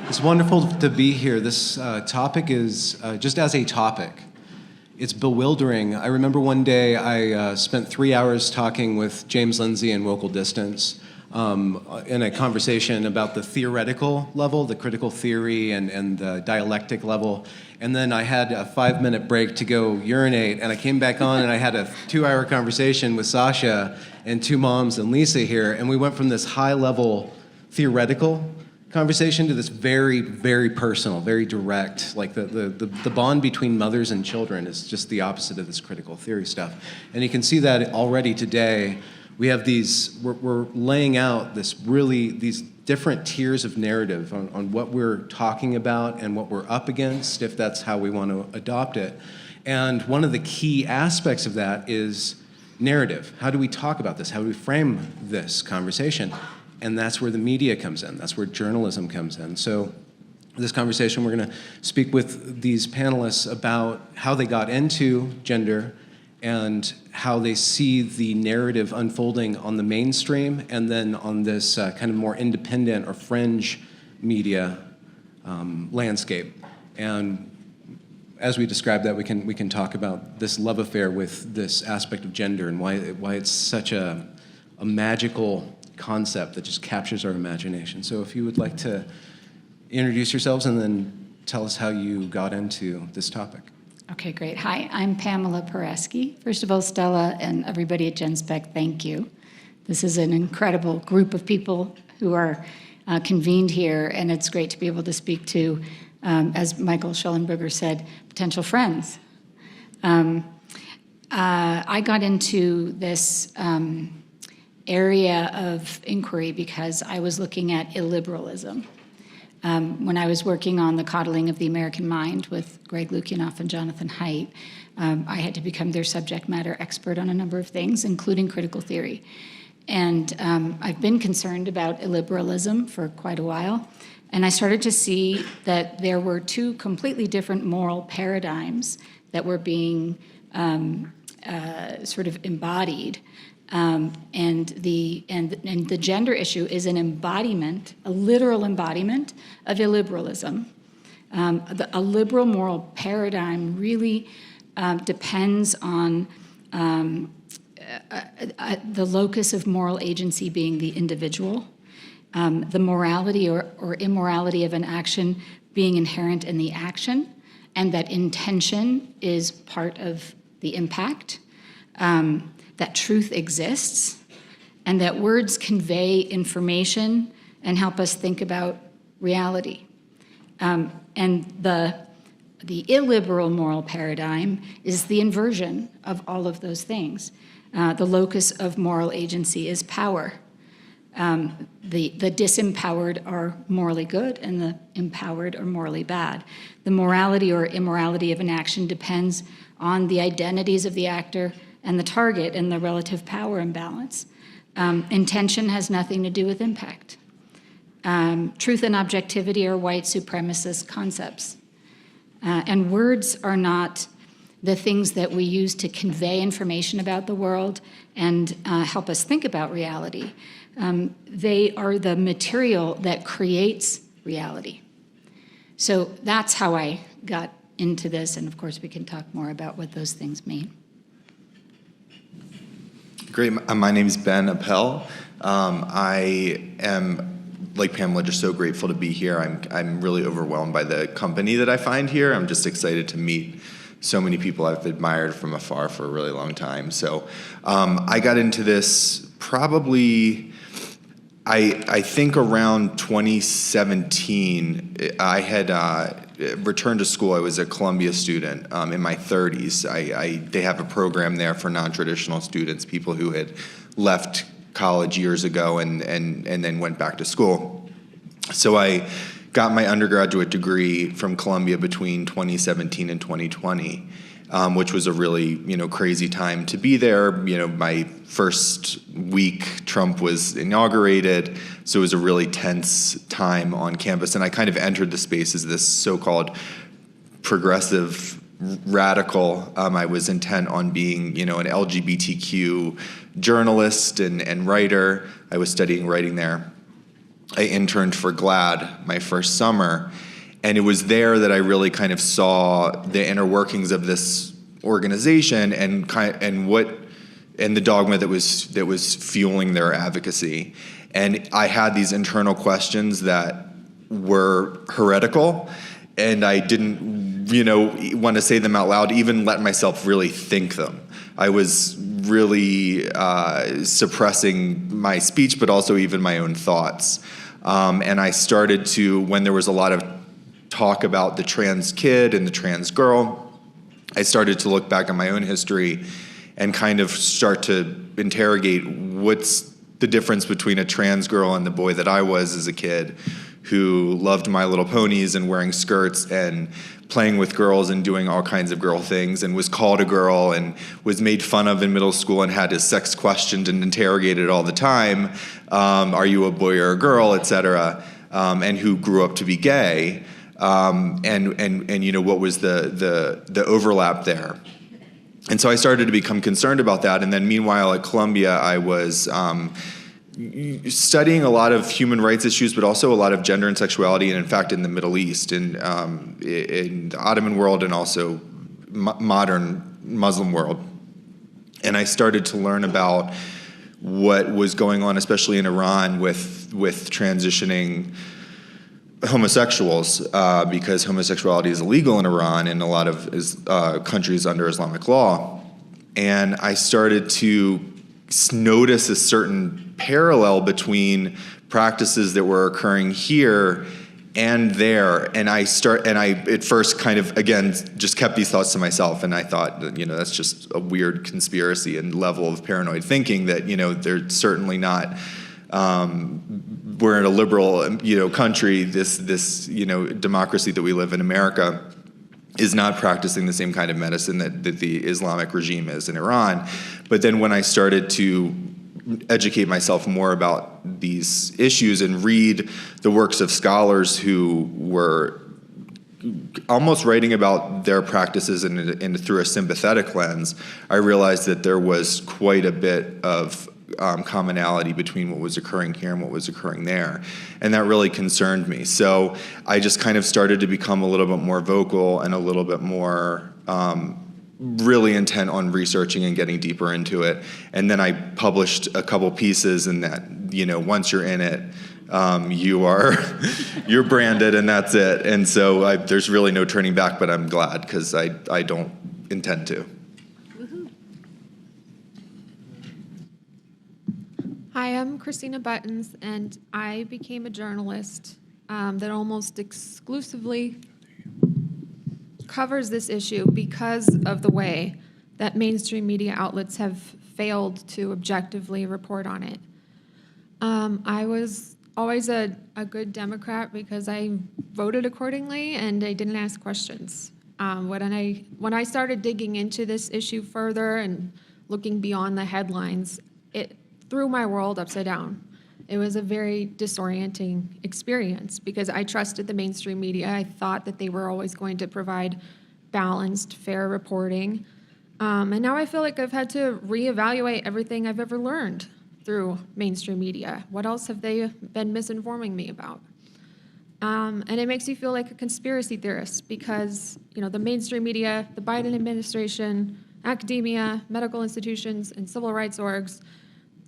It's wonderful to be here. This topic is, just as a topic, it's bewildering. I remember one day I spent 3 hours talking with James Lindsay in Local Distance in a conversation about the theoretical level, the critical theory and the dialectic level. And then I had a 5-minute break to go urinate, and I came back on and I had a 2-hour conversation with Sasha and two moms and Lisa here, and we went from this high-level theoretical conversation to this very, very personal, very direct. Like the bond between mothers and children is just the opposite of this critical theory stuff. And you can see that already today. We have these, we're laying out these different tiers of narrative on what we're talking about and what we're up against, if that's how we want to adopt it. And one of the key aspects of that is narrative. How do we talk about this? How do we frame this conversation? And that's where the media comes in. That's where journalism comes in. So this conversation, we're going to speak with these panelists about how they got into gender and how they see the narrative unfolding on the mainstream and then on this kind of more independent or fringe media landscape. And as we describe that, we can talk about this love affair with this aspect of gender and why it's such a magical concept that just captures our imagination. So if you would like to introduce yourselves and then tell us how you got into this topic. Okay, great. Hi, I'm Pamela Paresky. First of all, Stella and everybody at Genspect, thank you. This is an incredible group of people who are convened here, and it's great to be able to speak to, as Michael Schellenberger said, potential friends. I got into this area of inquiry because I was looking at illiberalism. When I was working on The Coddling of the American Mind with Greg Lukianoff and Jonathan Haidt, I had to become their subject matter expert on a number of things, including critical theory. And I've been concerned about illiberalism for quite a while, and I started to see that there were two completely different moral paradigms that were being sort of embodied. And the gender issue is an embodiment, a literal embodiment of illiberalism. A liberal moral paradigm really depends on the locus of moral agency being the individual, the morality or immorality of an action being inherent in the action, and that intention is part of the impact. That truth exists, and that words convey information and help us think about reality. And the illiberal moral paradigm is the inversion of all of those things. The locus of moral agency is power. The disempowered are morally good, and the empowered are morally bad. The morality or immorality of an action depends on the identities of the actor and the target and the relative power imbalance. Intention has nothing to do with impact. Truth and objectivity are white supremacist concepts. And words are not the things that we use to convey information about the world and help us think about reality. They are the material that creates reality. So that's how I got into this, and of course we can talk more about what those things mean. Great. My name is Ben Appel. I am, like Pamela, just so grateful to be here. I'm really overwhelmed by the company that I find here. I'm just excited to meet so many people I've admired from afar for a really long time. So I got into this probably, I think around 2017. I had returned to school. I was a Columbia student in my 30s. They have a program there for non-traditional students, people who had left college years ago and then went back to school. So I got my undergraduate degree from Columbia between 2017 and 2020, which was a really crazy time to be there. My first week, Trump was inaugurated, so it was a really tense time on campus, and I kind of entered the space as this so-called progressive radical. I was intent on being, an LGBTQ journalist and writer. I was studying writing there. I interned for GLAAD my first summer, and it was there that I really kind of saw the inner workings of this organization and the dogma that was fueling their advocacy. And I had these internal questions that were heretical, and I didn't, want to say them out loud, even let myself really think them. I was really suppressing my speech, but also even my own thoughts. And I started to, when there was a lot of talk about the trans kid and the trans girl, I started to look back on my own history and kind of start to interrogate what's the difference between a trans girl and the boy that I was as a kid, who loved My Little Ponies and wearing skirts and playing with girls and doing all kinds of girl things, and was called a girl and was made fun of in middle school and had his sex questioned and interrogated all the time. Are you a boy or a girl, et cetera, and who grew up to be gay, and what was the overlap there. And so I started to become concerned about that. And then meanwhile at Columbia, I was studying a lot of human rights issues, but also a lot of gender and sexuality, and in fact in the Middle East, in the Ottoman world, and also modern Muslim world. And I started to learn about what was going on, especially in Iran, with transitioning homosexuals, because homosexuality is illegal in Iran and a lot of countries under Islamic law. And I started to notice a certain parallel between practices that were occurring here and there. And I at first kind of, again, just kept these thoughts to myself. And I thought, that's just a weird conspiracy and level of paranoid thinking that, they're certainly not, we're in a liberal, country. This democracy that we live in, America, is not practicing the same kind of medicine that the Islamic regime is in Iran. But then when I started to educate myself more about these issues and read the works of scholars who were almost writing about their practices and through a sympathetic lens, I realized that there was quite a bit of commonality between what was occurring here and what was occurring there. And that really concerned me. So I just kind of started to become a little bit more vocal and a little bit more really intent on researching and getting deeper into it. And then I published a couple pieces, and that, once you're in it, you're branded, and that's it. And so there's really no turning back, but I'm glad, because I don't intend to. Hi, I'm Christina Buttons, and I became a journalist that almost exclusively covers this issue because of the way that mainstream media outlets have failed to objectively report on it. I was always a good Democrat because I voted accordingly and I didn't ask questions. When I started digging into this issue further and looking beyond the headlines, it threw my world upside down. It was a very disorienting experience because I trusted the mainstream media. I thought that they were always going to provide balanced, fair reporting. And now I feel like I've had to reevaluate everything I've ever learned through mainstream media. What else have they been misinforming me about? And it makes you feel like a conspiracy theorist because, the mainstream media, the Biden administration, academia, medical institutions, and civil rights orgs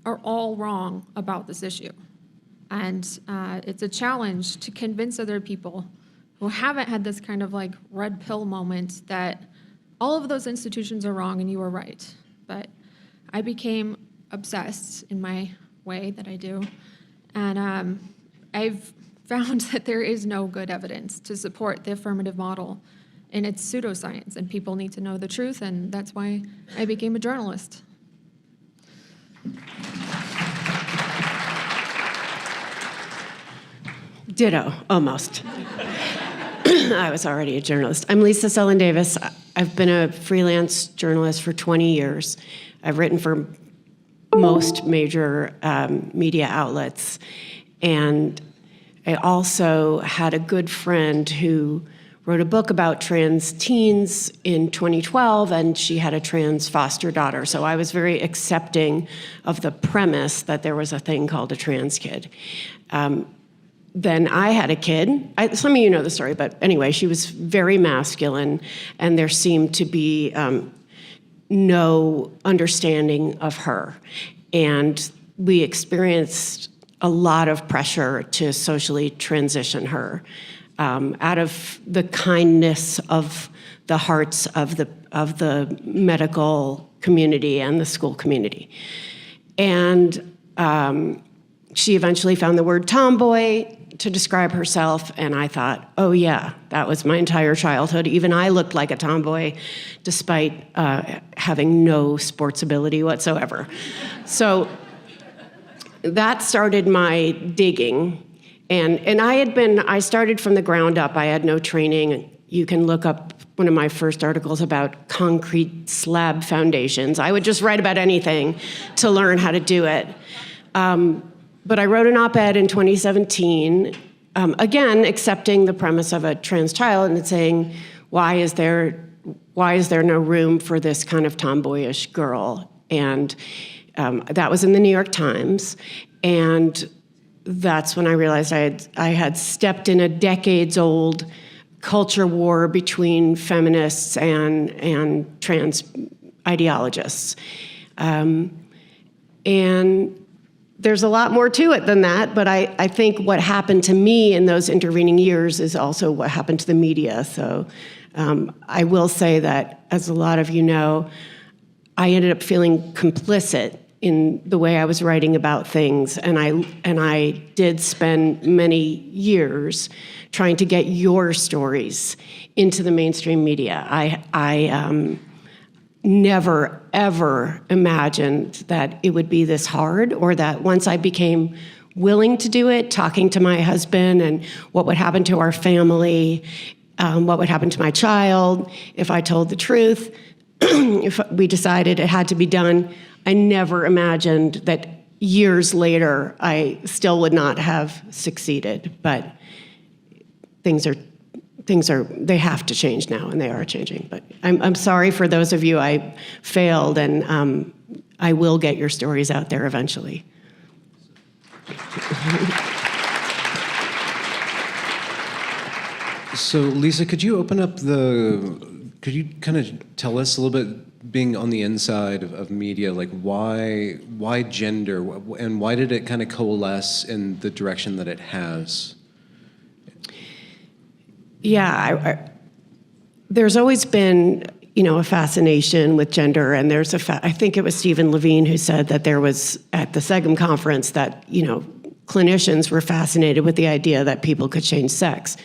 are all wrong about this issue. And it's a challenge to convince other people who haven't had this kind of like red pill moment that all of those institutions are wrong and you are right. But I became obsessed in my way that I do. And I've found that there is no good evidence to support the affirmative model and it's pseudoscience, and people need to know the truth, and that's why I became a journalist. Ditto, almost. I was already a journalist. I'm Lisa Seline Davis. I've been a freelance journalist for 20 years. I've written for most major media outlets. And I also had a good friend who wrote a book about trans teens in 2012, and she had a trans foster daughter. So I was very accepting of the premise that there was a thing called a trans kid. then I had a kid. Some of you know the story, but anyway, she was very masculine, and there seemed to be no understanding of her. And we experienced a lot of pressure to socially transition her out of the kindness of the hearts of the medical community and the school community. And she eventually found the word tomboy to describe herself, and I thought, oh yeah, that was my entire childhood. Even I looked like a tomboy, despite having no sports ability whatsoever. So that started my digging, and I started from the ground up. I had no training. You can look up one of my first articles about concrete slab foundations. I would just write about anything to learn how to do it. But I wrote an op-ed in 2017, again, accepting the premise of a trans child and saying, why is there no room for this kind of tomboyish girl? And that was in the New York Times. And that's when I realized I had stepped in a decades-old culture war between feminists and trans ideologists. And there's a lot more to it than that, but I think what happened to me in those intervening years is also what happened to the media. So I will say that, as a lot of you know, I ended up feeling complicit in the way I was writing about things, and I did spend many years trying to get your stories into the mainstream media. I never, ever imagined that it would be this hard, or that once I became willing to do it, talking to my husband and what would happen to our family, what would happen to my child if I told the truth, if we decided it had to be done. I never imagined that years later I still would not have succeeded, but things are, they have to change now, and they are changing. But I'm sorry for those of you I failed, and I will get your stories out there eventually. So, Lisa, could you kind of tell us a little bit, being on the inside of media, like why gender, and why did it kind of coalesce in the direction that it has? Yeah, there's always been, a fascination with gender, and there's I think it was Stephen Levine who said that there was, at the SEGM conference, that, clinicians were fascinated with the idea that people could change sex.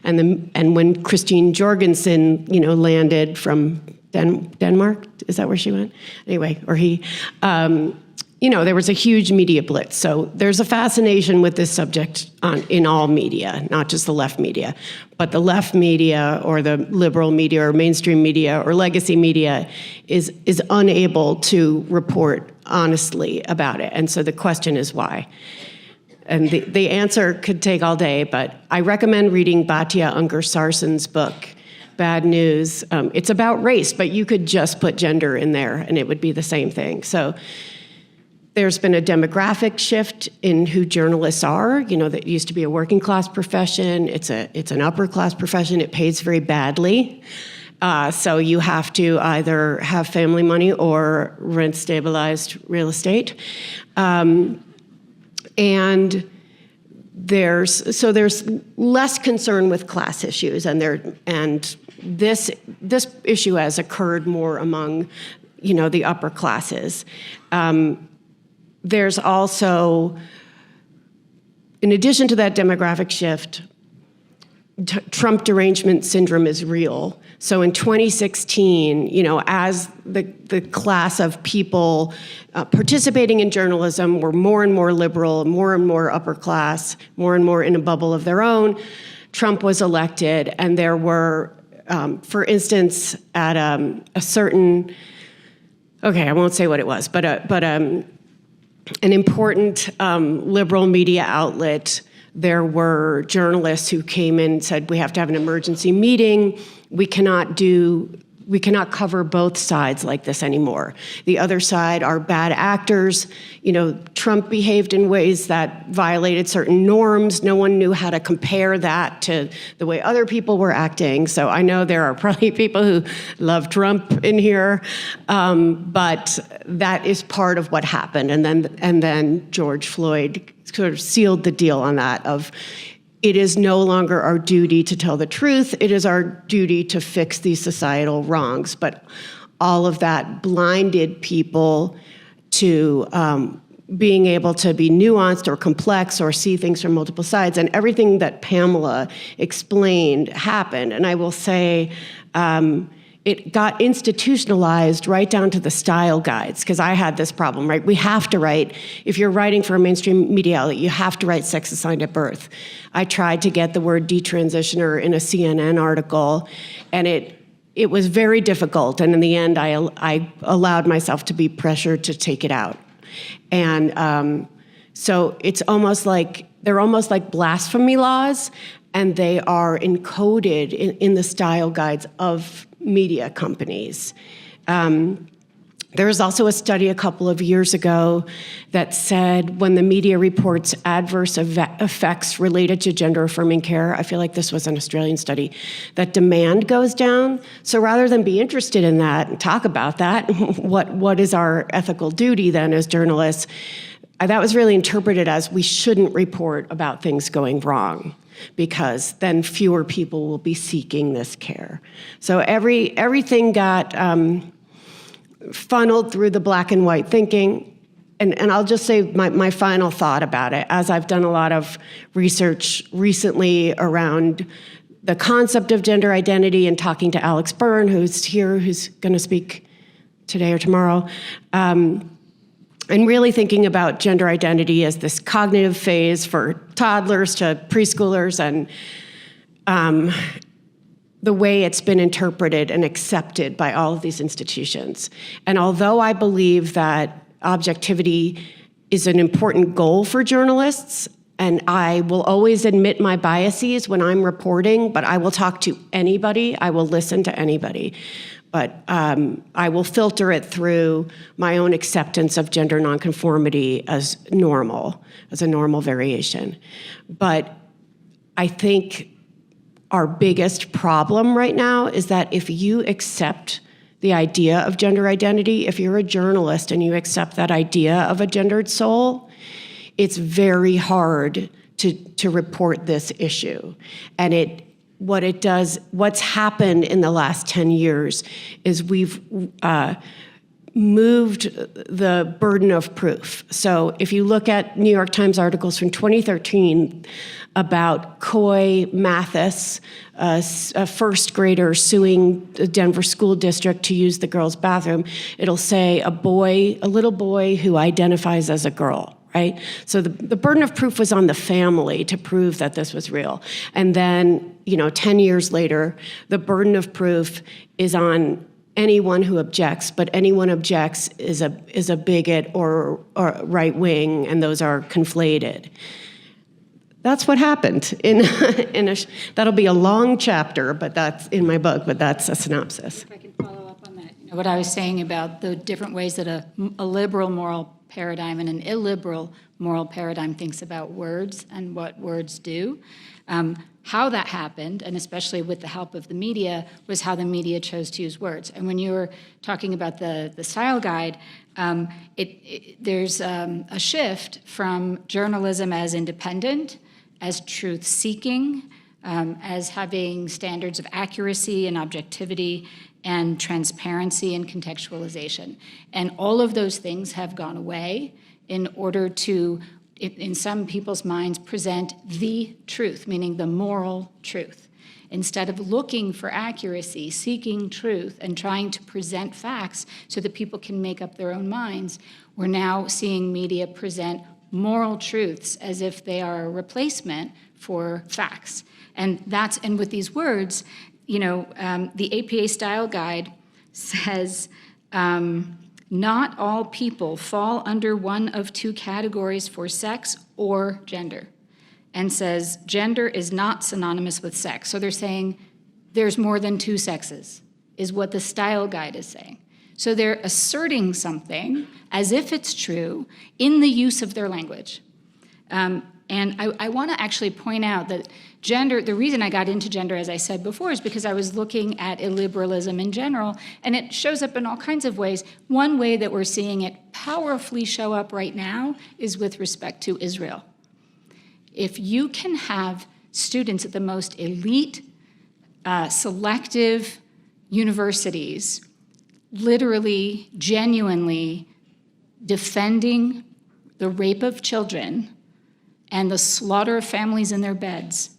And when Christine Jorgensen, landed from Denmark, is that where she went? Anyway, or he, there was a huge media blitz. So there's a fascination with this subject in all media, not just the left media. But the left media, or the liberal media, or mainstream media, or legacy media is unable to report honestly about it. And so the question is why? And the answer could take all day, but I recommend reading Batya Ungar-Sarsen's book, Bad News. It's about race, but you could just put gender in there and it would be the same thing. So there's been a demographic shift in who journalists are. That used to be a working class profession. It's an upper class profession. It pays very badly. So you have to either have family money or rent stabilized real estate. And there's less concern with class issues, and this issue has occurred more among, the upper classes. There's also, in addition to that demographic shift, Trump derangement syndrome is real. So in 2016, as the class of people participating in journalism were more and more liberal, more and more upper class, more and more in a bubble of their own, Trump was elected, and there were, for instance, at a certain, okay, I won't say what it was, but an important liberal media outlet, there were journalists who came in and said, we have to have an emergency meeting. We cannot do we cannot cover both sides like this anymore. The other side are bad actors. You know, Trump behaved in ways that violated certain norms. No one knew how to compare that to the way other people were acting. So I know there are probably people who love Trump in here, but that is part of what happened. And then George Floyd sort of sealed the deal on that of, it is no longer our duty to tell the truth. It is our duty to fix these societal wrongs. But all of that blinded people to being able to be nuanced or complex or see things from multiple sides. And everything that Pamela explained happened. And I will say, it got institutionalized right down to the style guides, because I had this problem, right? We have to write, if you're writing for a mainstream media outlet, you have to write sex assigned at birth. I tried to get the word detransitioner in a CNN article, and it was very difficult. And in the end, I allowed myself to be pressured to take it out. And so it's almost like, they're almost like blasphemy laws, and they are encoded in the style guides of media companies. There was also a study a couple of years ago that said when the media reports adverse effects related to gender-affirming care, I feel like this was an Australian study, that demand goes down. So rather than be interested in that and talk about that, what is our ethical duty then as journalists? That was really interpreted as we shouldn't report about things going wrong, because then fewer people will be seeking this care. So everything got funneled through the black and white thinking. And I'll just say my final thought about it, as I've done a lot of research recently around the concept of gender identity and talking to Alex Byrne, who's here, who's going to speak today or tomorrow, and really thinking about gender identity as this cognitive phase for toddlers to preschoolers, and the way it's been interpreted and accepted by all of these institutions. And although I believe that objectivity is an important goal for journalists, and I will always admit my biases when I'm reporting, but I will talk to anybody, I will listen to anybody. But I will filter it through my own acceptance of gender nonconformity as normal, as a normal variation. But I think our biggest problem right now is that if you accept the idea of gender identity, if you're a journalist and you accept that idea of a gendered soul, it's very hard to report this issue. And what's happened in the last 10 years is we've moved the burden of proof. So if you look at New York Times articles from 2013 about Coy Mathis, a first grader suing the Denver school district to use the girls' bathroom, it'll say a little boy who identifies as a girl. Right? So the burden of proof was on the family to prove that this was real. And then, 10 years later, the burden of proof is on anyone who objects, but anyone objects is a bigot or right-wing, and those are conflated. That's what happened. That'll be a long chapter, but that's in my book, but that's a synopsis. If I can follow up on that. What I was saying about the different ways that a liberal moral paradigm and an illiberal moral paradigm thinks about words and what words do. How that happened, and especially with the help of the media, was how the media chose to use words. And when you were talking about the style guide, there's a shift from journalism as independent, as truth-seeking, as having standards of accuracy and objectivity, and transparency and contextualization. And all of those things have gone away in order to, in some people's minds, present the truth, meaning the moral truth. Instead of looking for accuracy, seeking truth, and trying to present facts so that people can make up their own minds, we're now seeing media present moral truths as if they are a replacement for facts. And with these words, the APA style guide says, not all people fall under one of two categories for sex or gender, and says gender is not synonymous with sex. So they're saying there's more than two sexes. is what the style guide is saying. So they're asserting something as if it's true in the use of their language. And I want to actually point out that gender, the reason I got into gender, as I said before, is because I was looking at illiberalism in general, and it shows up in all kinds of ways. One way that we're seeing it powerfully show up right now is with respect to Israel. If you can have students at the most elite, selective universities literally, genuinely defending the rape of children and the slaughter of families in their beds.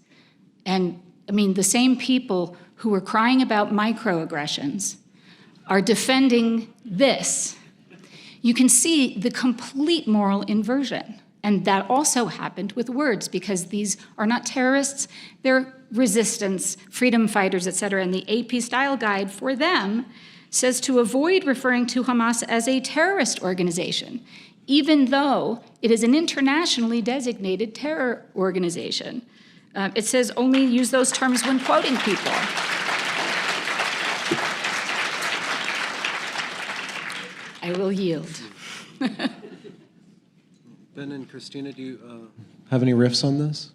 And I mean, the same people who were crying about microaggressions are defending this. You can see the complete moral inversion. And that also happened with words, because these are not terrorists, they're resistance, freedom fighters, et cetera. And the AP style guide for them says to avoid referring to Hamas as a terrorist organization, even though it is an internationally designated terror organization. It says only use those terms when quoting people. I will yield. Ben and Christina, do you have any riffs on this?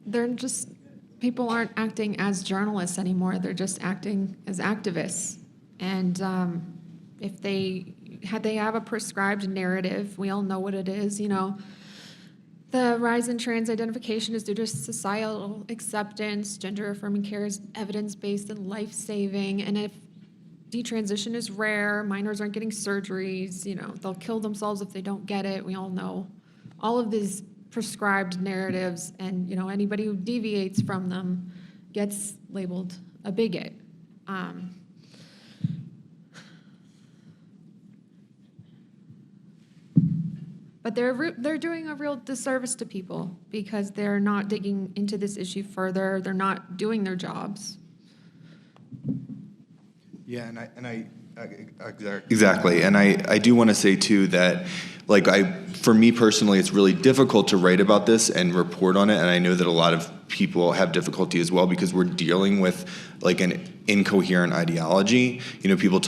They're just, people aren't acting as journalists anymore. They're just acting as activists. And if they have a prescribed narrative, we all know what it is, you know. The rise in trans identification is due to societal acceptance. Gender-affirming care is evidence-based and life-saving. And if detransition is rare, minors aren't getting surgeries, you know, they'll kill themselves if they don't get it. We all know all of these prescribed narratives, and, you know, anybody who deviates from them gets labeled a bigot. But they're doing a real disservice to people because they're not digging into this issue further. They're not doing their jobs. Yeah, exactly. And I do want to say too that, like, for me personally, it's really difficult to write about this and report on it. And I know that a lot of people have difficulty as well because we're dealing with like an incoherent ideology. You know, people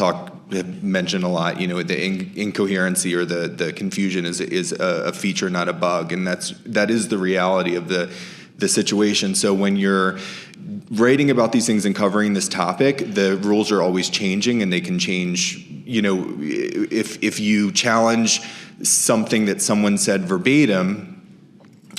have mentioned a lot, you know, the incoherency or the confusion is a feature, not a bug. And that is the reality of the situation. So when you're writing about these things and covering this topic, the rules are always changing, and they can change. You know, if you challenge something that someone said verbatim,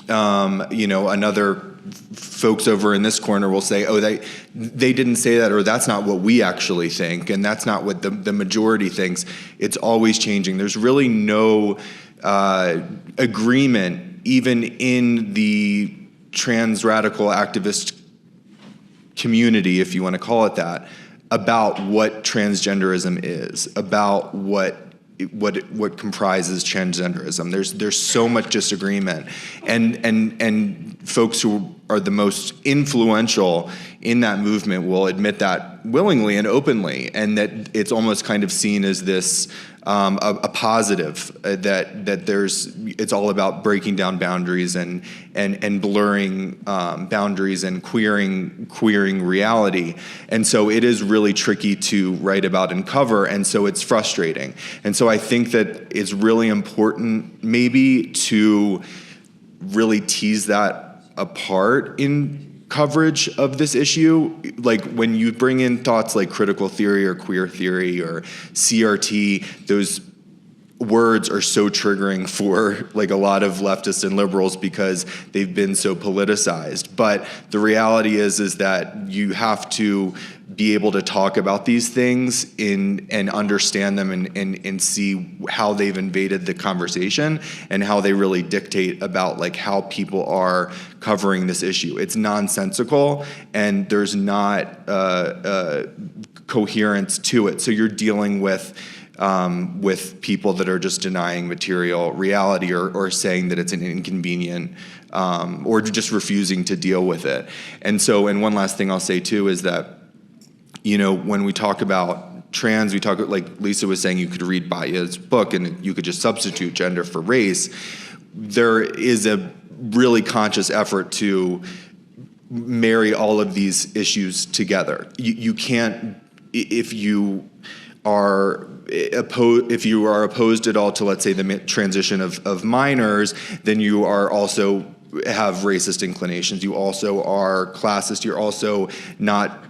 you know, another folks over in this corner will say, oh, they didn't say that, or that's not what we actually think, and that's not what the majority thinks. It's always changing. There's really no agreement, even in the trans radical activist community, if you want to call it that, about what transgenderism is, about what comprises transgenderism. There's so much disagreement, and folks who are the most influential in that movement will admit that willingly and openly, and that it's almost kind of seen as this a positive, that it's all about breaking down boundaries and blurring boundaries and queering reality. And so it is really tricky to write about and cover, and so it's frustrating. And so I think that it's really important maybe to really tease that apart in coverage of this issue. Like when you bring in thoughts like critical theory or queer theory or CRT, those words are so triggering for like a lot of leftists and liberals because they've been so politicized. But the reality is that you have to be able to talk about these things and understand them and see how they've invaded the conversation and how they really dictate about like how people are covering this issue. It's nonsensical, and there's not coherence to it. So you're dealing with people that are just denying material reality or saying that it's an inconvenient or just refusing to deal with it. And one last thing I'll say too is that, you know, when we talk about trans, we talk, like Lisa was saying, you could read Baya's book and you could just substitute gender for race. There is a really conscious effort to marry all of these issues together. You can't, if you are opposed at all to, let's say, the transition of minors, then you are also have racist inclinations. You also are classist. You're also not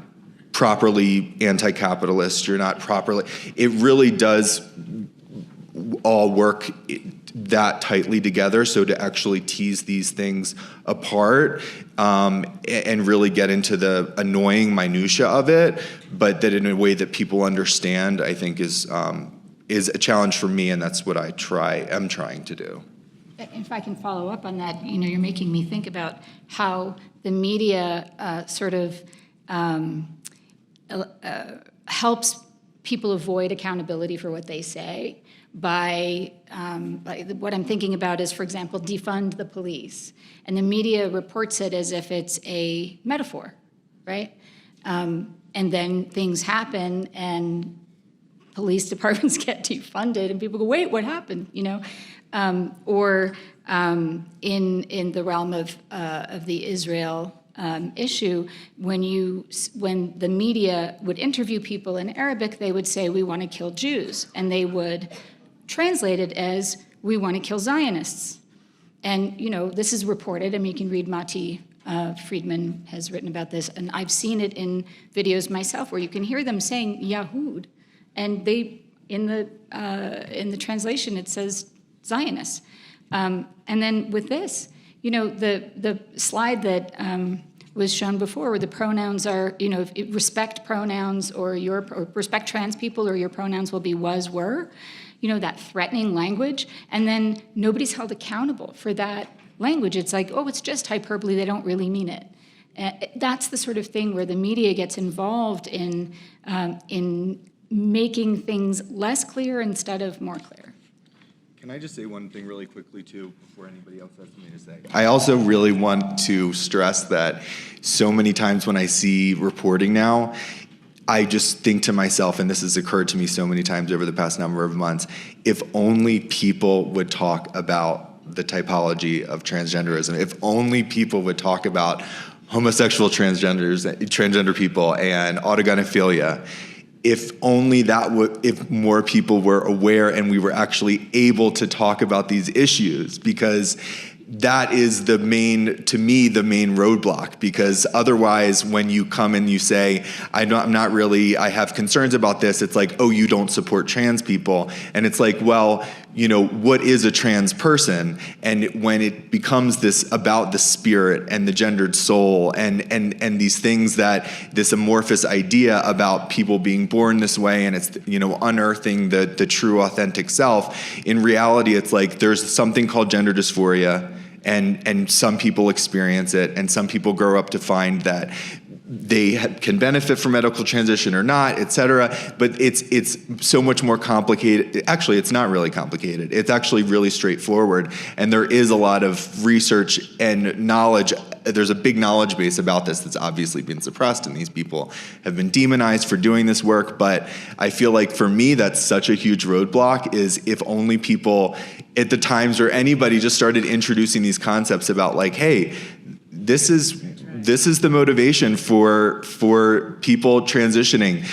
properly anti-capitalist. You're not properly. It really does all work that tightly together. So to actually tease these things apart and really get into the annoying minutia of it, but that in a way that people understand, I think is a challenge for me, and that's what I'm trying to do. If I can follow up on that, you're making me think about how the media sort of helps people avoid accountability for what they say by what I'm thinking about is, for example, defund the police. And the media reports it as if it's a metaphor, right? And then things happen and police departments get defunded and people go, wait, what happened? Or in the realm of the Israel issue, when the media would interview people in Arabic, they would say, we want to kill Jews. And they would translate it as, we want to kill Zionists. And, this is reported. I mean, you can read Mati Friedman has written about this, and I've seen it in videos myself where you can hear them saying Yahud, and they in the translation it says Zionists. And then with this, the slide that was shown before, where the pronouns are, respect pronouns or respect trans people, or your pronouns will be was, were, that threatening language, and then nobody's held accountable for that language. It's like, oh, it's just hyperbole, they don't really mean it. That's the sort of thing where the media gets involved in making things less clear instead of more clear. Can I just say one thing really quickly, too, before anybody else has something to say? I also really want to stress that so many times when I see reporting now, I just think to myself, and this has occurred to me so many times over the past number of months, if only people would talk about the typology of transgenderism, if only people would talk about homosexual transgender people and autogynephilia, if only if more people were aware and we were actually able to talk about these issues, because that is the main roadblock. Because otherwise, when you come and you say, I have concerns about this, it's like, oh, you don't support trans people. And it's like, well, what is a trans person? And when it becomes this about the spirit and the gendered soul and these things, that this amorphous idea about people being born this way, and it's, unearthing the true authentic self, in reality, it's like there's something called gender dysphoria, and some people experience it, and some people grow up to find that they can benefit from medical transition or not, et cetera. But it's so much more complicated. Actually, it's not really complicated. It's actually really straightforward. And there is a lot of research and knowledge. There's a big knowledge base about this that's obviously been suppressed, and these people have been demonized for doing this work. But I feel like for me, that's such a huge roadblock, is if only people at the times where anybody just started introducing these concepts about, like, hey, this is the motivation for people transitioning.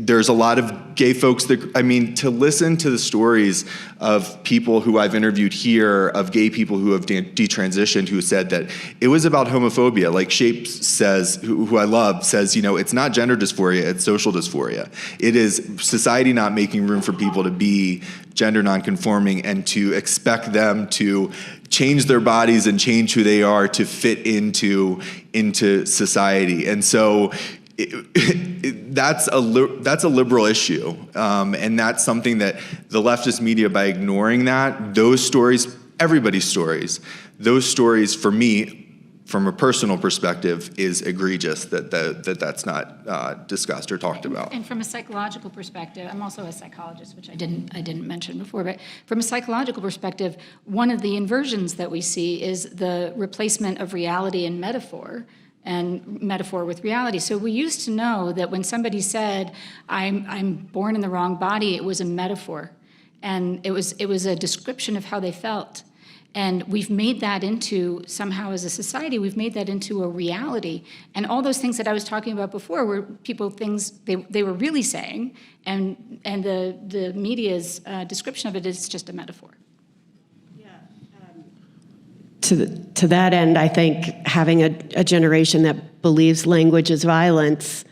There's a lot of gay folks to listen to the stories of people who I've interviewed here, of gay people who have detransitioned, who said that it was about homophobia. Like Shapes says, who I love, says, it's not gender dysphoria, it's social dysphoria. It is society not making room for people to be gender nonconforming and to expect them to change their bodies and change who they are to fit into society. And so that's a liberal issue, and that's something that the leftist media, by ignoring those stories, everybody's stories, those stories, for me, from a personal perspective, is egregious that's not discussed or talked about. And from a psychological perspective, I'm also a psychologist, which I didn't mention before, but from a psychological perspective, one of the inversions that we see is the replacement of reality and metaphor with reality. So we used to know that when somebody said, I'm born in the wrong body, it was a metaphor. And it was a description of how they felt. And we've made that into, somehow as a society, we've made that into a reality. And all those things that I was talking about before were things they were really saying, and the media's description of it is just a metaphor. To that end, I think having a generation that believes language is violence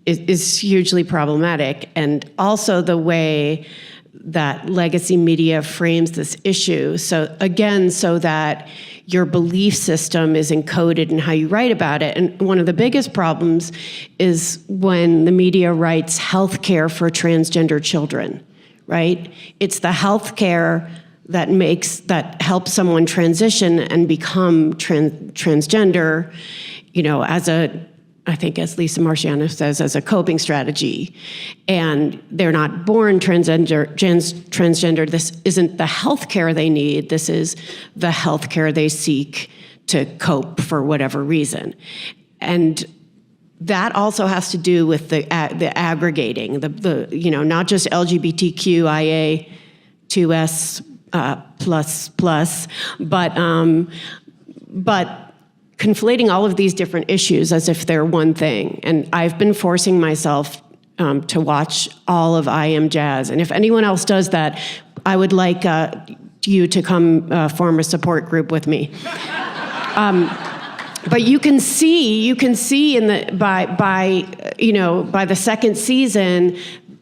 is hugely problematic. And also the way that legacy media frames this issue. So that your belief system is encoded in how you write about it. And one of the biggest problems is when the media writes healthcare for transgender children, right? It's the healthcare that helps someone transition and become transgender, I think as Lisa Marciano says, as a coping strategy. And they're not born transgender. This isn't the health care they need. This is the health care they seek to cope for whatever reason. And that also has to do with the aggregating, not just LGBTQIA2S plus, but conflating all of these different issues as if they're one thing. And I've been forcing myself to watch all of I Am Jazz. And if anyone else does that, I would like you to come form a support group with me. But you can see in by the second season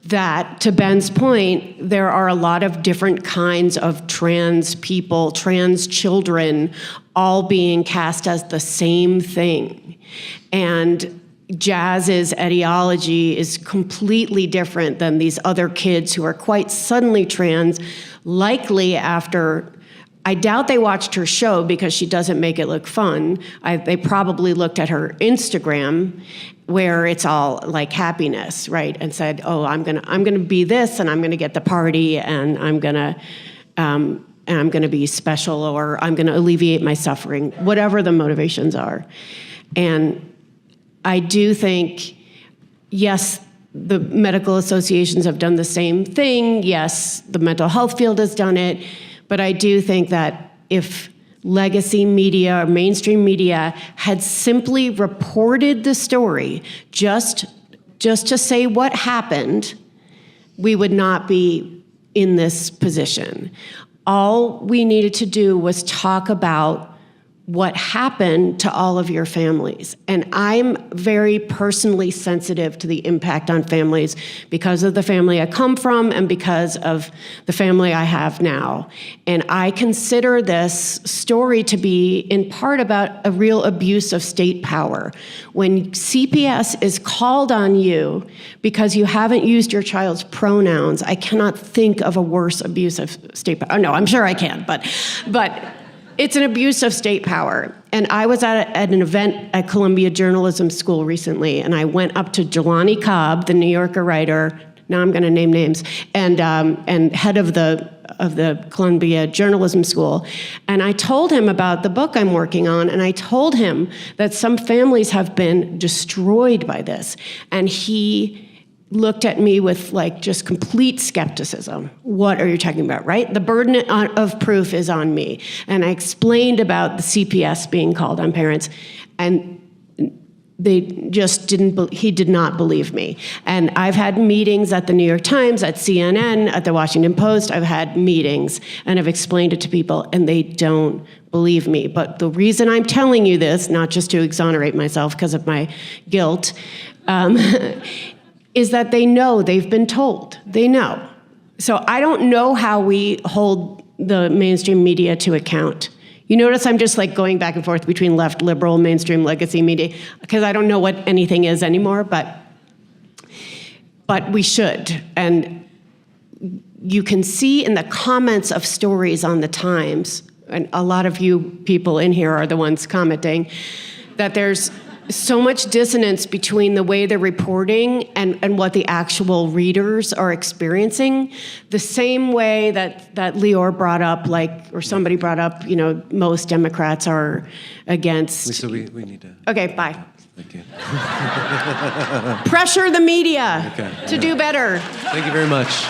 that, to Ben's point, there are a lot of different kinds of trans people, trans children, all being cast as the same thing. And Jazz's ideology is completely different than these other kids who are quite suddenly trans, likely after, I doubt they watched her show because she doesn't make it look fun. They probably looked at her Instagram, where it's all like happiness, right? And said, "Oh, I'm gonna be this, and I'm gonna get the party, and I'm gonna be special, or I'm gonna alleviate my suffering," whatever the motivations are. And I do think, yes, the medical associations have done the same thing. Yes, the mental health field has done it. But I do think that if legacy media or mainstream media had simply reported the story just to say what happened, we would not be in this position. All we needed to do was talk about what happened to all of your families. And I'm very personally sensitive to the impact on families because of the family I come from and because of the family I have now. And I consider this story to be in part about a real abuse of state power. When CPS is called on you because you haven't used your child's pronouns, I cannot think of a worse abuse of state power. No, I'm sure I can, but it's an abuse of state power. And I was at an event at Columbia Journalism School recently, and I went up to Jelani Cobb, the New Yorker writer, now I'm gonna name names, and head of the Columbia Journalism School. And I told him about the book I'm working on, and I told him that some families have been destroyed by this. And he looked at me with just complete skepticism. What are you talking about, right? The burden of proof is on me. And I explained about the CPS being called on parents, and they just he did not believe me. And I've had meetings at the New York Times, at CNN, at the Washington Post. I've had meetings and I've explained it to people, and they don't believe me. But the reason I'm telling you this, not just to exonerate myself because of my guilt, is that they know, they've been told, they know. So I don't know how we hold the mainstream media to account. You notice I'm just going back and forth between left, liberal, mainstream, legacy media, because I don't know what anything is anymore, but we should. And you can see in the comments of stories on the Times, and a lot of you people in here are the ones commenting, that there's so much dissonance between the way they're reporting and what the actual readers are experiencing. The same way that Lior brought up, or somebody brought up, most Democrats are against. Lisa, we need to. Okay, bye. Thank you. Pressure the media to do better. Thank you very much.